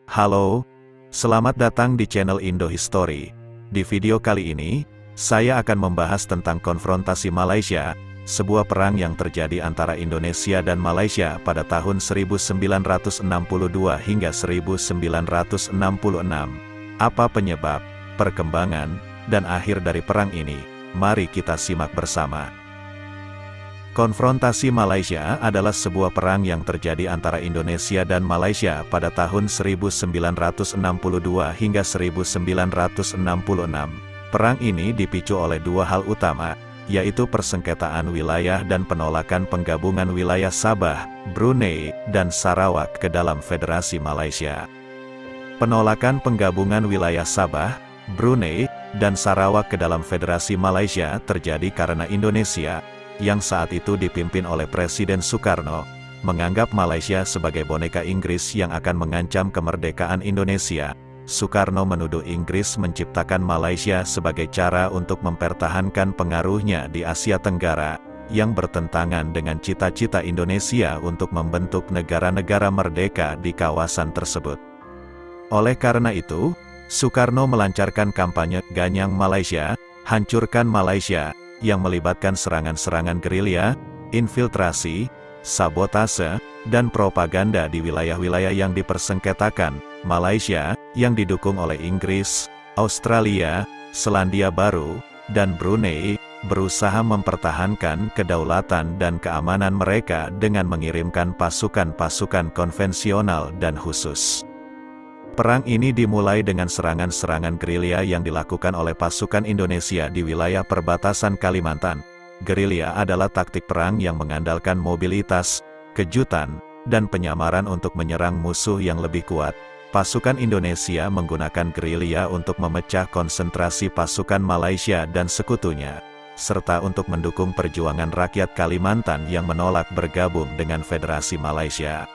Halo, selamat datang di channel Indo History. Di video kali ini, saya akan membahas tentang konfrontasi Malaysia, sebuah perang yang terjadi antara Indonesia dan Malaysia pada tahun 1962 hingga 1966. Apa penyebab, perkembangan, dan akhir dari perang ini? Mari kita simak bersama. Konfrontasi Malaysia adalah sebuah perang yang terjadi antara Indonesia dan Malaysia pada tahun 1962 hingga 1966. Perang ini dipicu oleh dua hal utama, yaitu persengketaan wilayah dan penolakan penggabungan wilayah Sabah, Brunei, dan Sarawak ke dalam Federasi Malaysia. Penolakan penggabungan wilayah Sabah, Brunei, dan Sarawak ke dalam Federasi Malaysia terjadi karena Indonesia, yang saat itu dipimpin oleh Presiden Soekarno, menganggap Malaysia sebagai boneka Inggris yang akan mengancam kemerdekaan Indonesia. Soekarno menuduh Inggris menciptakan Malaysia sebagai cara untuk mempertahankan pengaruhnya di Asia Tenggara, yang bertentangan dengan cita-cita Indonesia untuk membentuk negara-negara merdeka di kawasan tersebut. Oleh karena itu, Soekarno melancarkan kampanye Ganyang Malaysia, Hancurkan Malaysia, yang melibatkan serangan-serangan gerilya, infiltrasi, sabotase, dan propaganda di wilayah-wilayah yang dipersengketakan. Malaysia, yang didukung oleh Inggris, Australia, Selandia Baru, dan Brunei, berusaha mempertahankan kedaulatan dan keamanan mereka dengan mengirimkan pasukan-pasukan konvensional dan khusus. Perang ini dimulai dengan serangan-serangan gerilya yang dilakukan oleh pasukan Indonesia di wilayah perbatasan Kalimantan. Gerilya adalah taktik perang yang mengandalkan mobilitas, kejutan, dan penyamaran untuk menyerang musuh yang lebih kuat. Pasukan Indonesia menggunakan gerilya untuk memecah konsentrasi pasukan Malaysia dan sekutunya, serta untuk mendukung perjuangan rakyat Kalimantan yang menolak bergabung dengan Federasi Malaysia.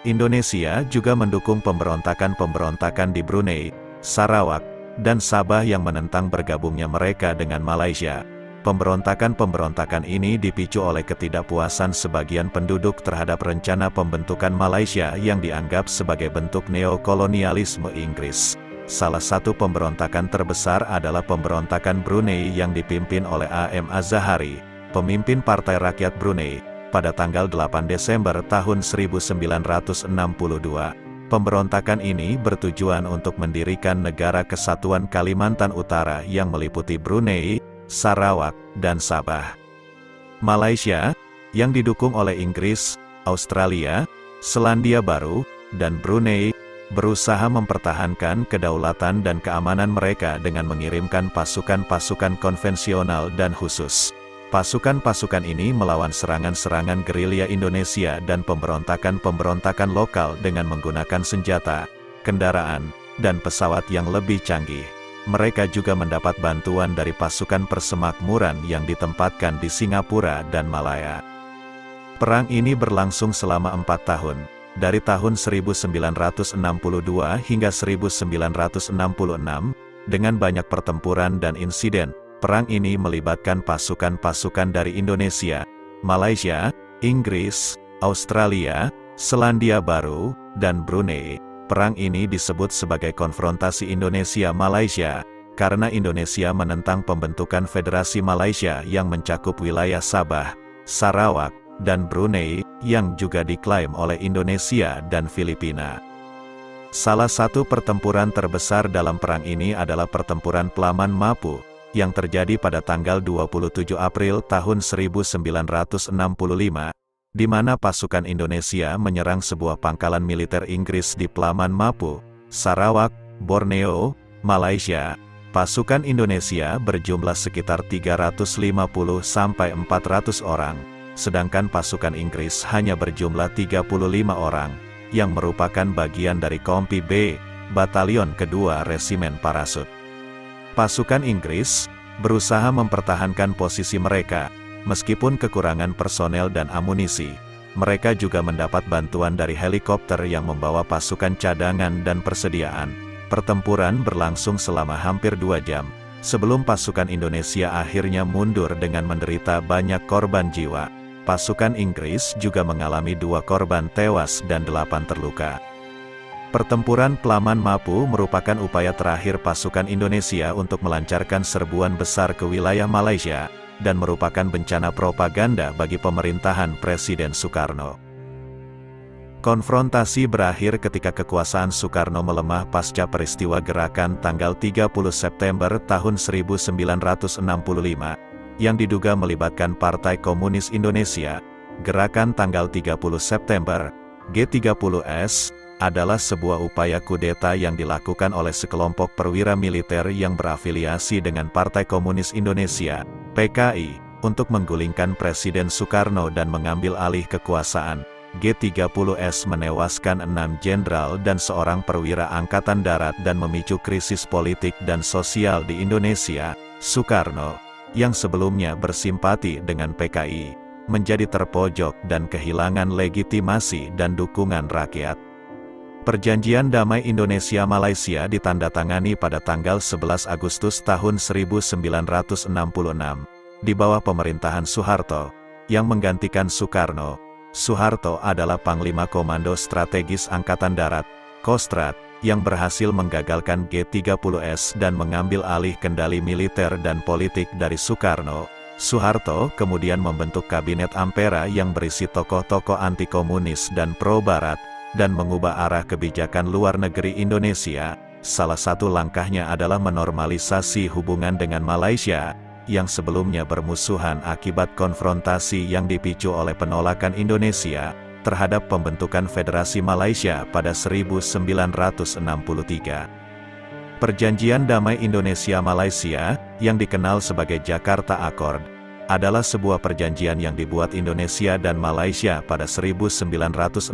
Indonesia juga mendukung pemberontakan-pemberontakan di Brunei, Sarawak, dan Sabah yang menentang bergabungnya mereka dengan Malaysia. Pemberontakan-pemberontakan ini dipicu oleh ketidakpuasan sebagian penduduk terhadap rencana pembentukan Malaysia yang dianggap sebagai bentuk neokolonialisme Inggris. Salah satu pemberontakan terbesar adalah pemberontakan Brunei yang dipimpin oleh A.M. Az-Zahari, pemimpin Partai Rakyat Brunei, pada tanggal 8 Desember tahun 1962. Pemberontakan ini bertujuan untuk mendirikan Negara Kesatuan Kalimantan Utara yang meliputi Brunei, Sarawak, dan Sabah. Malaysia, yang didukung oleh Inggris, Australia, Selandia Baru, dan Brunei, berusaha mempertahankan kedaulatan dan keamanan mereka dengan mengirimkan pasukan-pasukan konvensional dan khusus. Pasukan-pasukan ini melawan serangan-serangan gerilya Indonesia dan pemberontakan-pemberontakan lokal dengan menggunakan senjata, kendaraan, dan pesawat yang lebih canggih. Mereka juga mendapat bantuan dari pasukan persemakmuran yang ditempatkan di Singapura dan Malaya. Perang ini berlangsung selama 4 tahun, dari tahun 1962 hingga 1966, dengan banyak pertempuran dan insiden. Perang ini melibatkan pasukan-pasukan dari Indonesia, Malaysia, Inggris, Australia, Selandia Baru, dan Brunei. Perang ini disebut sebagai konfrontasi Indonesia-Malaysia, karena Indonesia menentang pembentukan Federasi Malaysia yang mencakup wilayah Sabah, Sarawak, dan Brunei, yang juga diklaim oleh Indonesia dan Filipina. Salah satu pertempuran terbesar dalam perang ini adalah Pertempuran Pelaman Mapu, yang terjadi pada tanggal 27 April tahun 1965, di mana pasukan Indonesia menyerang sebuah pangkalan militer Inggris di Pelaman Mapu, Sarawak, Borneo, Malaysia. Pasukan Indonesia berjumlah sekitar 350-400 orang, sedangkan pasukan Inggris hanya berjumlah 35 orang, yang merupakan bagian dari Kompi B, Batalion Kedua Resimen Parasut. Pasukan Inggris berusaha mempertahankan posisi mereka, meskipun kekurangan personel dan amunisi. Mereka juga mendapat bantuan dari helikopter yang membawa pasukan cadangan dan persediaan. Pertempuran berlangsung selama hampir 2 jam, sebelum pasukan Indonesia akhirnya mundur dengan menderita banyak korban jiwa. Pasukan Inggris juga mengalami 2 korban tewas dan 8 terluka. Pertempuran Pelaman Mapu merupakan upaya terakhir pasukan Indonesia untuk melancarkan serbuan besar ke wilayah Malaysia, dan merupakan bencana propaganda bagi pemerintahan Presiden Soekarno. Konfrontasi berakhir ketika kekuasaan Soekarno melemah pasca peristiwa gerakan tanggal 30 September tahun 1965, yang diduga melibatkan Partai Komunis Indonesia. Gerakan tanggal 30 September, G30S, adalah sebuah upaya kudeta yang dilakukan oleh sekelompok perwira militer yang berafiliasi dengan Partai Komunis Indonesia, PKI, untuk menggulingkan Presiden Soekarno dan mengambil alih kekuasaan. G30S menewaskan 6 jenderal dan seorang perwira angkatan darat dan memicu krisis politik dan sosial di Indonesia. Soekarno, yang sebelumnya bersimpati dengan PKI, menjadi terpojok dan kehilangan legitimasi dan dukungan rakyat. Perjanjian Damai Indonesia-Malaysia ditandatangani pada tanggal 11 Agustus tahun 1966, di bawah pemerintahan Soeharto, yang menggantikan Soekarno. Soeharto adalah Panglima Komando Strategis Angkatan Darat, Kostrad, yang berhasil menggagalkan G30S dan mengambil alih kendali militer dan politik dari Soekarno. Soeharto kemudian membentuk Kabinet Ampera yang berisi tokoh-tokoh anti-komunis dan pro-barat, dan mengubah arah kebijakan luar negeri Indonesia. Salah satu langkahnya adalah menormalisasi hubungan dengan Malaysia, yang sebelumnya bermusuhan akibat konfrontasi yang dipicu oleh penolakan Indonesia terhadap pembentukan Federasi Malaysia pada 1963. Perjanjian Damai Indonesia-Malaysia, yang dikenal sebagai Jakarta Accord, adalah sebuah perjanjian yang dibuat Indonesia dan Malaysia pada 1966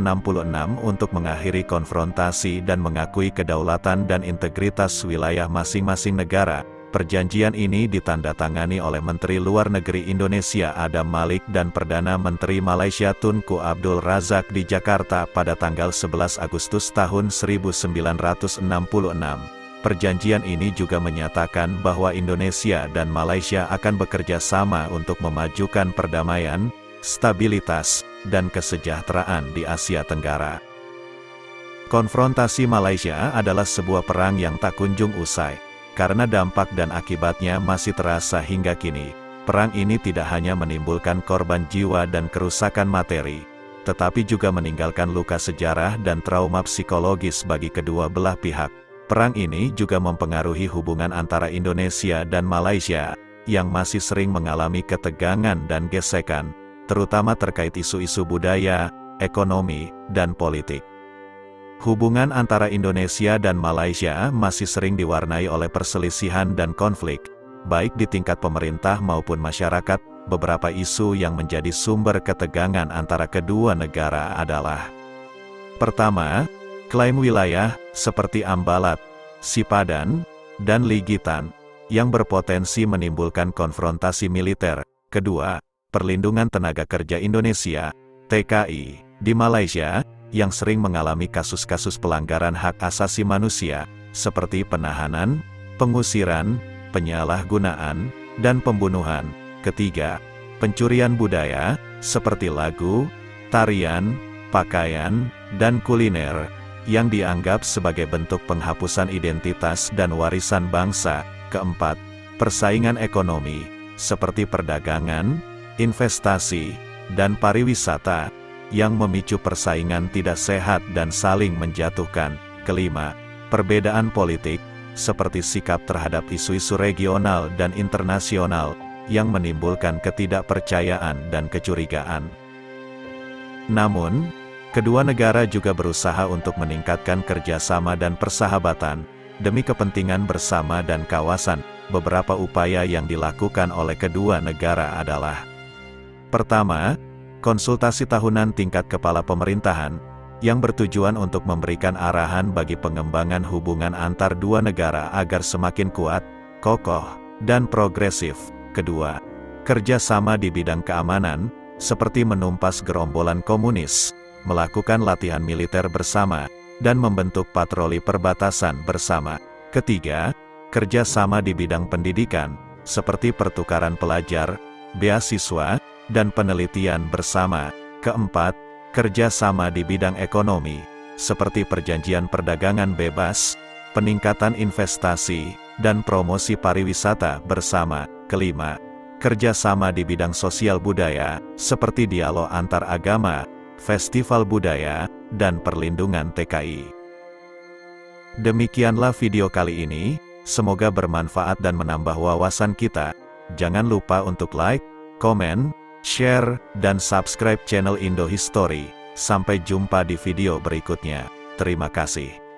untuk mengakhiri konfrontasi dan mengakui kedaulatan dan integritas wilayah masing-masing negara. Perjanjian ini ditandatangani oleh Menteri Luar Negeri Indonesia Adam Malik dan Perdana Menteri Malaysia Tunku Abdul Razak di Jakarta pada tanggal 11 Agustus tahun 1966. Perjanjian ini juga menyatakan bahwa Indonesia dan Malaysia akan bekerja sama untuk memajukan perdamaian, stabilitas, dan kesejahteraan di Asia Tenggara. Konfrontasi Malaysia adalah sebuah perang yang tak kunjung usai, karena dampak dan akibatnya masih terasa hingga kini. Perang ini tidak hanya menimbulkan korban jiwa dan kerusakan materi, tetapi juga meninggalkan luka sejarah dan trauma psikologis bagi kedua belah pihak. Perang ini juga mempengaruhi hubungan antara Indonesia dan Malaysia, yang masih sering mengalami ketegangan dan gesekan, terutama terkait isu-isu budaya, ekonomi, dan politik. Hubungan antara Indonesia dan Malaysia masih sering diwarnai oleh perselisihan dan konflik, baik di tingkat pemerintah maupun masyarakat. Beberapa isu yang menjadi sumber ketegangan antara kedua negara adalah: pertama, klaim wilayah, seperti Ambalat, Sipadan, dan Ligitan, yang berpotensi menimbulkan konfrontasi militer. Kedua, perlindungan tenaga kerja Indonesia, TKI, di Malaysia, yang sering mengalami kasus-kasus pelanggaran hak asasi manusia, seperti penahanan, pengusiran, penyalahgunaan, dan pembunuhan. Ketiga, pencurian budaya, seperti lagu, tarian, pakaian, dan kuliner, yang dianggap sebagai bentuk penghapusan identitas dan warisan bangsa. Keempat, persaingan ekonomi, seperti perdagangan, investasi, dan pariwisata, yang memicu persaingan tidak sehat dan saling menjatuhkan. Kelima, perbedaan politik, seperti sikap terhadap isu-isu regional dan internasional, yang menimbulkan ketidakpercayaan dan kecurigaan. Namun, kedua negara juga berusaha untuk meningkatkan kerjasama dan persahabatan, demi kepentingan bersama dan kawasan. Beberapa upaya yang dilakukan oleh kedua negara adalah: pertama, konsultasi tahunan tingkat kepala pemerintahan, yang bertujuan untuk memberikan arahan bagi pengembangan hubungan antar dua negara agar semakin kuat, kokoh, dan progresif. Kedua, kerjasama di bidang keamanan, seperti menumpas gerombolan komunis, melakukan latihan militer bersama, dan membentuk patroli perbatasan bersama. Ketiga, kerjasama di bidang pendidikan, seperti pertukaran pelajar, beasiswa, dan penelitian bersama. Keempat, kerjasama di bidang ekonomi, seperti perjanjian perdagangan bebas, peningkatan investasi, dan promosi pariwisata bersama. Kelima, kerjasama di bidang sosial budaya, seperti dialog antar agama, festival budaya, dan perlindungan TKI. Demikianlah video kali ini, semoga bermanfaat dan menambah wawasan kita. Jangan lupa untuk like, komen, share, dan subscribe channel Indo History. Sampai jumpa di video berikutnya. Terima kasih.